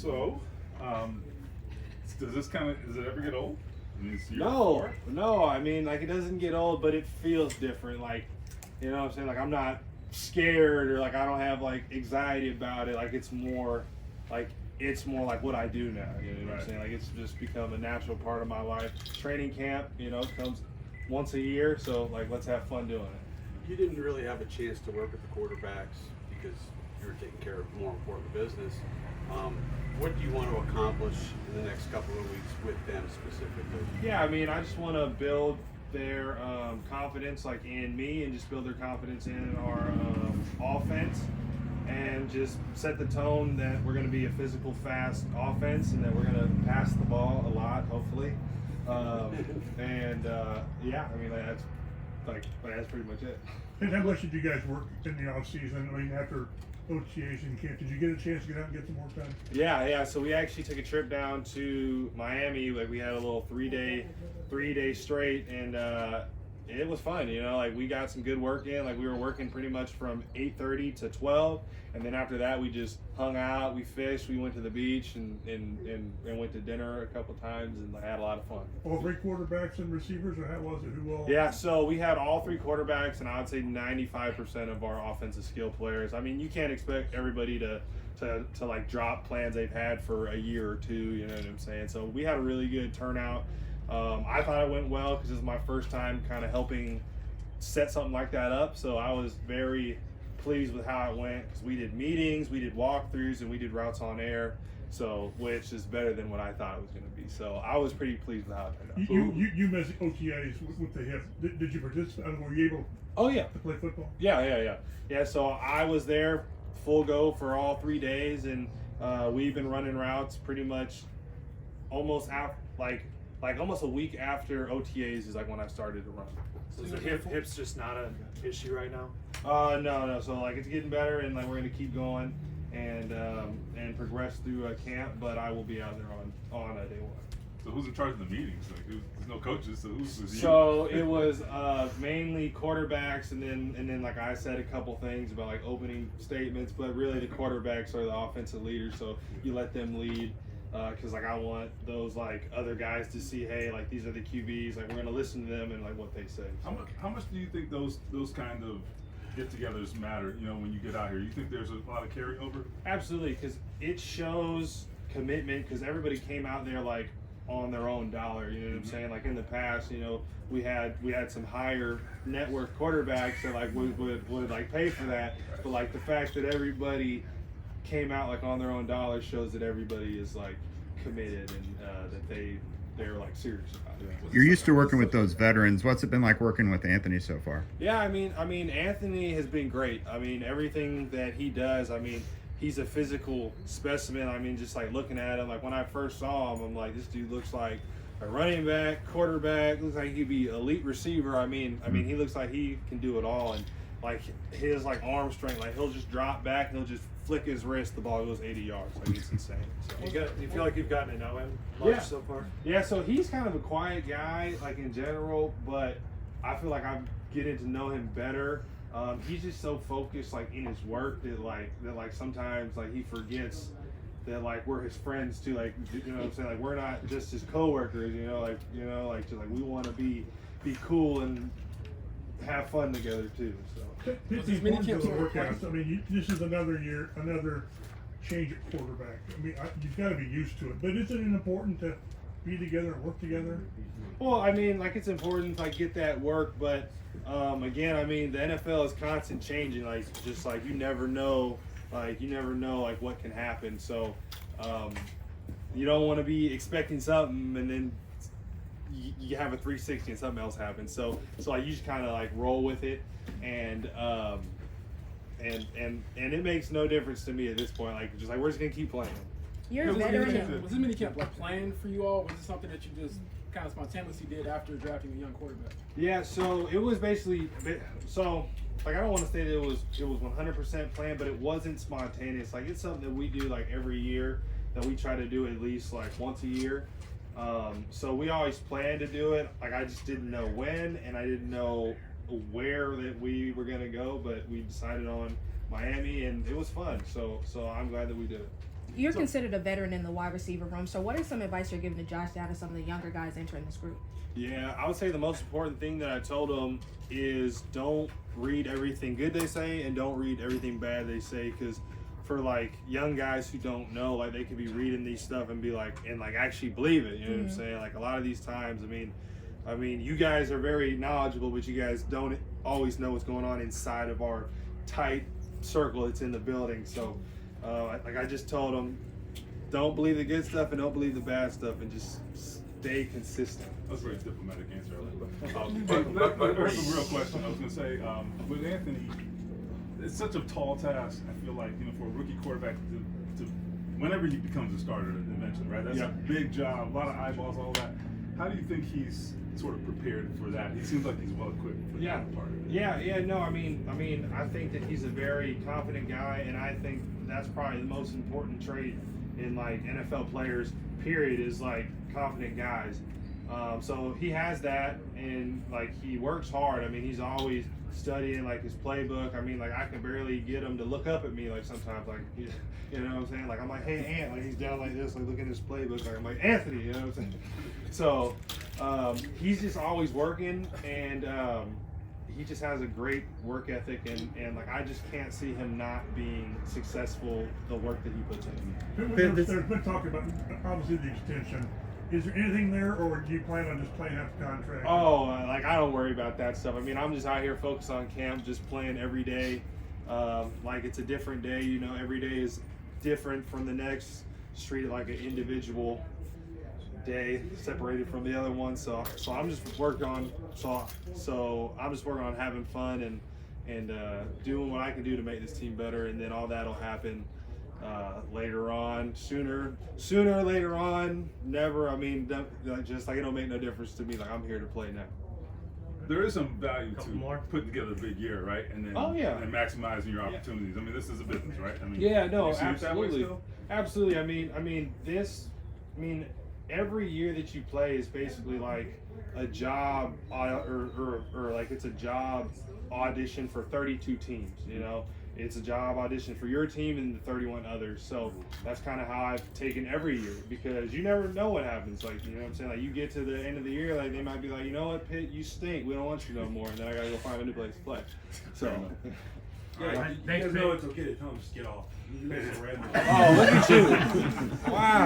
So, does it ever get old? I mean, No. I mean, like, it doesn't get old, but it feels different. Like, you know what I'm saying? Like, I'm not scared or like I don't have like anxiety about it. Like, it's more like what I do now. You know what I'm saying? Like, it's just become a natural part of my life. Training camp, comes once a year, so like let's have fun doing it. You didn't really have a chance to work with the quarterbacks because you were taking care of more important business. What do you want to accomplish in the next couple of weeks with them specifically? Yeah, I mean, I just want to build their confidence, like in me, and just build their confidence in our offense, and just set the tone that we're going to be a physical, fast offense, and that we're going to pass the ball a lot, hopefully. Yeah, I mean, that's pretty much it. And how much did you guys work in the off season? I mean, after OTAs and camp, did you get a chance to get out and get some more time? Yeah. So we actually took a trip down to Miami. Like, we had a little three day straight, and it was fun. Like, we got some good work in. Like, we were working pretty much from 8:30 to 12, and then after that we just hung out. We fished. We went to the beach and went to dinner a couple times, and had a lot of fun. All three quarterbacks and receivers, or how was it? Who all? Yeah, so we had all three quarterbacks, and I would say 95% of our offensive skill players. I mean, you can't expect everybody to like drop plans they've had for a year or two. You know what I'm saying? So we had a really good turnout. I thought it went well because it was my first time kind of helping set something like that up. So I was very pleased with how it went because we did meetings, we did walkthroughs, and we did routes on air. So, which is better than what I thought it was going to be. So I was pretty pleased with how it turned out. You missed OTAs with the hip. Did you participate? Were you able? Oh yeah. To play football? Yeah. So I was there full go for all 3 days, and we've been running routes pretty much almost almost a week after OTAs is like when I started to run. So the hip's just not an issue right now? No. So like it's getting better, and like we're gonna keep going and progress through camp. But I will be out there on day one. So who's in charge of the meetings? Like, there's no coaches, so who's you? So it was mainly quarterbacks, and then like I said a couple things about like opening statements, but really the quarterbacks are the offensive leaders, so you let them lead. Because like I want those like other guys to see, hey, like these are the QBs, like we're gonna listen to them and like what they say. How much do you think those kind of get-togethers matter? When you get out here, you think there's a lot of carryover? Absolutely, because it shows commitment. Because everybody came out there like on their own dollar. You know what I'm saying? Like in the past, we had some higher network quarterbacks that like would like pay for that, but like the fact that everybody came out like on their own dollar shows that everybody is like committed and that they're like serious about it. You're used to working with those veterans. What's it been like working with Anthony so far? Yeah, I mean Anthony has been great. I mean, everything that he does, I mean, he's a physical specimen. I mean, just like looking at him, like when I first saw him, I'm like, this dude looks like a running back, quarterback, looks like he'd be elite receiver. I mean he looks like he can do it all, and like his like arm strength, like he'll just drop back and he'll just flick his wrist, the ball goes 80 yards. Like, it's insane. So. You feel like you've gotten to know him much so far? Yeah, so he's kind of a quiet guy, like in general, but I feel like I'm getting to know him better. He's just so focused like in his work that sometimes like he forgets that like we're his friends too. Like, you know what I'm saying? Like, we're not just his coworkers, just like we want to be cool and have fun together too. So. It's important to the workouts. I mean, this is another year, another change at quarterback. I mean, you've got to be used to it. But isn't it important to be together and work together? Well, I mean, like it's important to like get that work, but again, I mean, the NFL is constant changing. Like, just like you never know like what can happen. So you don't want to be expecting something and then you have a 360 and something else happens. So like you just kind of like roll with it, and it makes no difference to me at this point. Like, just like we're just gonna keep playing. You're a veteran. Was this minicamp like planned for you all? Was it something that you just kind of spontaneously did after drafting a young quarterback? Yeah, so it was basically like I don't want to say that it was 100% planned, but it wasn't spontaneous. Like, it's something that we do like every year, that we try to do at least like once a year. So we always planned to do it. Like, I just didn't know when, and I didn't know where that we were gonna go, but we decided on Miami, and it was fun. So I'm glad that we did it. You're considered a veteran in the wide receiver room. So what is some advice you're giving to Josh Down and some of the younger guys entering this group? Yeah, I would say the most important thing that I told them is don't read everything good they say and don't read everything bad they say, because for like young guys who don't know, like they could be reading these stuff and be like, and like actually believe it. You know what I'm saying? Like a lot of these times, I mean, you guys are very knowledgeable, but you guys don't always know what's going on inside of our tight circle that's in the building. So, like I just told them, don't believe the good stuff and don't believe the bad stuff, and just stay consistent. That's a very diplomatic answer. But here's a real question. I was going to say, with Anthony, it's such a tall task. I feel like, for a rookie quarterback to whenever he becomes a starter eventually, right? That's a big job, a lot of eyeballs, all that. How do you think he's sort of prepared for that? He seems like he's well equipped for that part of it. No, I mean, I think that he's a very confident guy, and I think that's probably the most important trait in like NFL players, period, is like confident guys. So he has that, and like he works hard. I mean, he's always studying like his playbook. I mean, like I can barely get him to look up at me like sometimes, like you know what I'm saying? Like I'm like, hey Ant, like he's down like this, like looking at his playbook. Like I'm like, Anthony, you know what I'm saying? So he's just always working, and he just has a great work ethic, and like I just can't see him not being successful the work that he puts in. There's been talk about obviously the extension. Is there anything there, or do you plan on just playing out the contract? Oh, like I don't worry about that stuff. I mean, I'm just out here focused on camp, just playing every day. Like it's a different day, every day is different from the next. Just treat it like an individual day, separated from the other one. So I'm just working on I'm just working on having fun and doing what I can do to make this team better, and then all that'll happen later on, sooner or later on, never. I mean, just like it don't make no difference to me. Like I'm here to play now. There is some value to putting together a big year, right? And then and maximizing your opportunities. I mean, this is a business, right? I mean, absolutely. I mean, every year that you play is basically like a job or like it's a job audition for 32 teams. It's a job audition for your team and the 31 others. So that's kind of how I've taken every year, because you never know what happens. Like, you know what I'm saying? Like, you get to the end of the year, like, they might be like, you know what, Pitt, you stink. We don't want you no more. And then I got to go find a new place to play. So. Yeah, you guys know it's okay to tell them just get off. Oh, look at you. Wow.